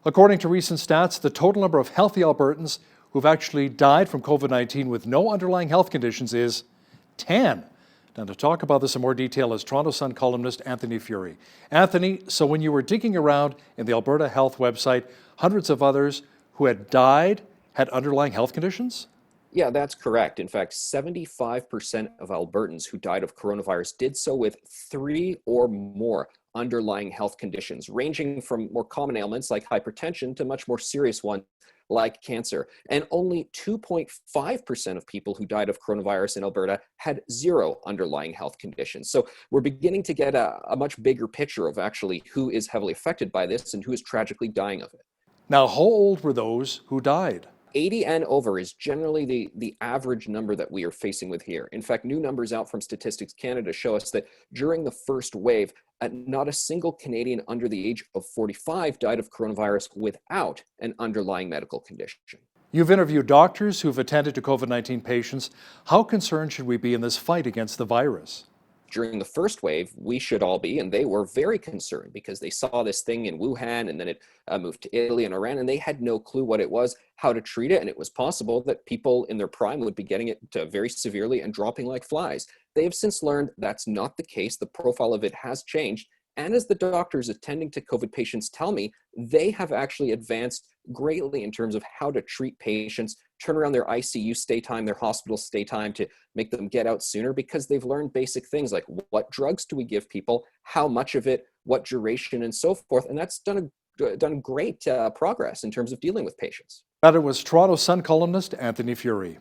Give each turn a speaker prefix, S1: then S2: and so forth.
S1: According to recent stats, the total number of healthy Albertans who've actually died from COVID-19 with no underlying health conditions is 10. Now, to talk about this in more detail is Toronto Sun columnist Anthony Furey. Anthony, so when you were digging around in the Alberta Health website, hundreds of others who had died had underlying health conditions?
S2: Yeah, that's correct. In fact, 75% of Albertans who died of coronavirus did so with 3 or more underlying health conditions, ranging from more common ailments like hypertension to much more serious ones like cancer. And only 2.5% of people who died of coronavirus in Alberta had 0 underlying health conditions. So we're beginning to get a much bigger picture of actually who is heavily affected by this and who is tragically dying of it.
S1: Now, how old were those who died?
S2: 80 and over is generally the average number that we are facing with here. In fact, new numbers out from Statistics Canada show us that during the first wave, not a single Canadian under the age of 45 died of coronavirus without an underlying medical condition.
S1: You've interviewed doctors who've attended to COVID-19 patients. How concerned should we be in this fight against the virus?
S2: During the first wave, we should all be, and they were very concerned because they saw this thing in Wuhan and then it moved to Italy and Iran, and they had no clue what it was, how to treat it, and it was possible that people in their prime would be getting it very severely and dropping like flies. They have since learned that's not the case. The profile of it has changed, and as the doctors attending to COVID patients tell me, they have actually advanced greatly in terms of how to treat patients, turn around their ICU stay time, their hospital stay time to make them get out sooner because they've learned basic things like what drugs do we give people, how much of it, what duration, and so forth. And that's done great progress in terms of dealing with patients.
S1: That it was Toronto Sun columnist Anthony Furey.